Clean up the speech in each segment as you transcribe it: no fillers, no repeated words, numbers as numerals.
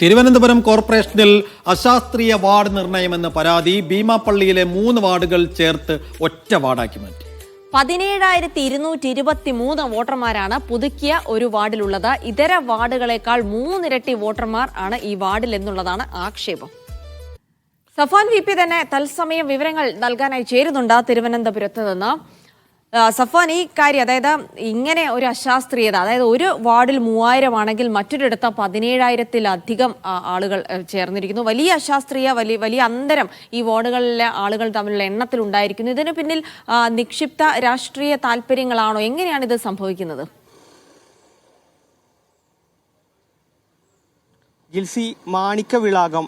തിരുവനന്തപുരം കോർപ്പറേഷനിൽ അശാസ്ത്രീയ വാർഡ് നിർണയമെന്ന പരാതി. ഭീമാപ്പള്ളിയിലെ 3 വാർഡുകൾ ചേർത്ത് ഒറ്റ വാർഡാക്കി മാറ്റി. 17,223 വോട്ടർമാരാണ് പുതുക്കിയ ഒരു വാർഡിലുള്ളത്. ഇതര വാർഡുകളെക്കാൾ 3 ഇരട്ടി വോട്ടർമാർ ആണ് ഈ വാർഡിൽ എന്നുള്ളതാണ് ആക്ഷേപം. സഫാൻ VP തന്നെ തത്സമയം വിവരങ്ങൾ നൽകാനായി ചേരുന്നുണ്ട് തിരുവനന്തപുരത്ത് നിന്ന്. സഫാൻ, ഈ കാര്യം, അതായത് ഇങ്ങനെ ഒരു അശാസ്ത്രീയത, അതായത് ഒരു വാർഡിൽ 3000 ആണെങ്കിൽ മറ്റൊരിടത്ത് 17,000-ലധികം ആളുകൾ ചേർന്നിരിക്കുന്നു. വലിയ അശാസ്ത്രീയ, വലിയ അന്തരം ഈ വാർഡുകളിലെ ആളുകൾ തമ്മിലുള്ള എണ്ണത്തിൽ ഉണ്ടായിരിക്കുന്നു. ഇതിന് പിന്നിൽ നിക്ഷിപ്ത രാഷ്ട്രീയ താല്പര്യങ്ങളാണോ? എങ്ങനെയാണ് ഇത് സംഭവിക്കുന്നത്? ജിൽസി, മാണിക്കവിളാകം,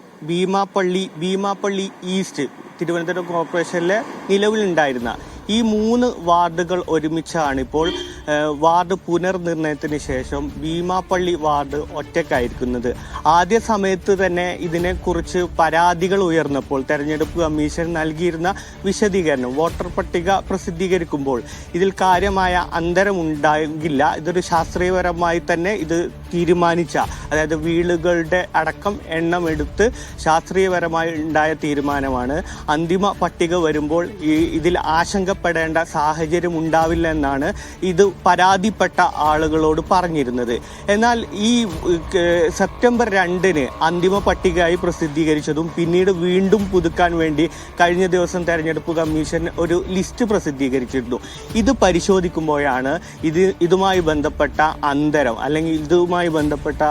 ഭീമാപ്പള്ളി ഈസ്റ്റ് തിരുവനന്തപുരം കോർപ്പറേഷനിലെ നിലവിലുണ്ടായിരുന്ന ഈ 3 വാർഡുകൾ ഒരുമിച്ചാണ് ഇപ്പോൾ വാർഡ് പുനർനിർണയത്തിന് ശേഷം ഭീമാപ്പള്ളി വാർഡ് ഒറ്റയ്ക്കായിരിക്കുന്നത്. ആദ്യ സമയത്ത് തന്നെ ഇതിനെക്കുറിച്ച് പരാതികൾ ഉയർന്നപ്പോൾ തെരഞ്ഞെടുപ്പ് കമ്മീഷൻ നൽകിയിരുന്ന വിശദീകരണം, വോട്ടർ പട്ടിക പ്രസിദ്ധീകരിക്കുമ്പോൾ ഇതിൽ കാര്യമായ അന്തരമുണ്ടാകില്ല, ഇതൊരു ശാസ്ത്രീയപരമായി തന്നെ ഇത് തീരുമാനിച്ച, അതായത് വീടുകളുടെ അടക്കം എണ്ണം എടുത്ത് ശാസ്ത്രീയപരമായി ഉണ്ടായ തീരുമാനമാണ്. അന്തിമ പട്ടിക വരുമ്പോൾ ഇതിൽ ആശങ്കപ്പെടേണ്ട സാഹചര്യം ഉണ്ടാവില്ല എന്നാണ് ഇത് പരാതിപ്പെട്ട ആളുകളോട് പറഞ്ഞിരുന്നത്. എന്നാൽ ഈ സെപ്റ്റംബർ 2-ന് അന്തിമ പട്ടികയായി പ്രസിദ്ധീകരിച്ചതും പിന്നീട് വീണ്ടും പുതുക്കാൻ വേണ്ടി കഴിഞ്ഞ ദിവസം തെരഞ്ഞെടുപ്പ് കമ്മീഷൻ ഒരു ലിസ്റ്റ് പ്രസിദ്ധീകരിച്ചിരുന്നു. ഇത് പരിശോധിക്കുമ്പോഴാണ് ഇതുമായി ബന്ധപ്പെട്ട അന്തരം, അല്ലെങ്കിൽ ഇതുമായി ബന്ധപ്പെട്ട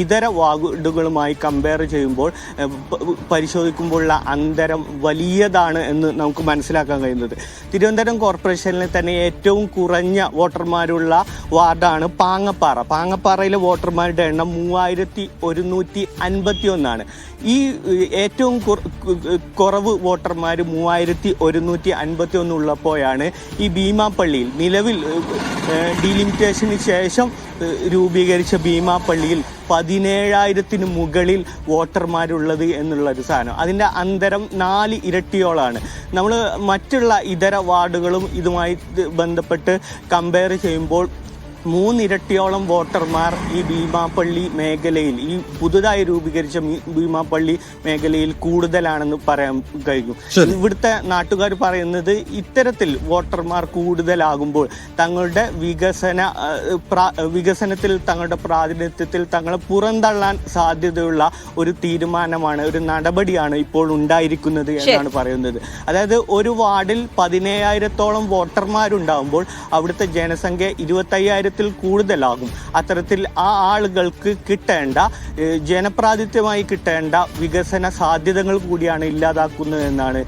ഇതര വാർഡുകളുമായി കമ്പയർ ചെയ്യുമ്പോൾ പരിശോധിക്കുമ്പോഴുള്ള അന്തരം വലിയതാണ് എന്ന് നമുക്ക് മനസ്സിലാക്കാൻ കഴിയുന്നത്. തിരുവനന്തപുരം കോർപ്പറേഷനിൽ തന്നെ ഏറ്റവും കുറഞ്ഞ വോട്ടർമാരുള്ള വാർഡാണ് പാങ്ങപ്പാറ. പാങ്ങപ്പാറയിലെ വോട്ടർമാരുടെ എണ്ണം 3151. ഈ ഏറ്റവും കുറവ് വോട്ടർമാർ 3151 ഉള്ളപ്പോഴാണ് ഈ ഭീമാപ്പള്ളിയിൽ നിലവിൽ ഡീലിമിറ്റേഷന് ശേഷം രൂപീകരിച്ച ഭീമാപ്പള്ളിയിൽ 17,000-ന് മുകളിൽ വോട്ടർമാരുള്ളത് എന്നുള്ളൊരു സാധനം. അതിൻ്റെ അന്തരം 4 ഇരട്ടിയോളാണ്. നമ്മൾ മറ്റുള്ള ഇതര വാർഡുകളും ഇതുമായി ബന്ധപ്പെട്ട് കമ്പയർ ചെയ്യുമ്പോൾ 3 ഇരട്ടിയോളം വോട്ടർമാർ ഈ ഭീമാപ്പള്ളി മേഖലയിൽ, ഈ പുതുതായി രൂപീകരിച്ച ഭീമാപ്പള്ളി മേഖലയിൽ കൂടുതലാണെന്ന് പറയാൻ കഴിഞ്ഞു. ഇവിടുത്തെ നാട്ടുകാർ പറയുന്നത് ഇത്തരത്തിൽ വോട്ടർമാർ കൂടുതലാകുമ്പോൾ തങ്ങളുടെ വികസനത്തിൽ, തങ്ങളുടെ പ്രാതിനിധ്യത്തിൽ തങ്ങളെ പുറന്തള്ളാൻ സാധ്യതയുള്ള ഒരു തീരുമാനമാണ്, ഒരു നടപടിയാണ് ഇപ്പോൾ ഉണ്ടായിരിക്കുന്നത് എന്നാണ് പറയുന്നത്. അതായത് ഒരു വാർഡിൽ 17,000-ഓളം വോട്ടർമാരുണ്ടാകുമ്പോൾ അവിടുത്തെ ജനസംഖ്യ 25,000-ൽ കൂടുതലാകും. അത്തരത്തിൽ ആ ആളുകൾക്ക് കിട്ടേണ്ട, ജനപ്രാതിനിധ്യമായി കിട്ടേണ്ട വികസന സാധ്യതകൾ കൂടിയാണ് ഇല്ലാതാക്കുന്നതെന്നാണ്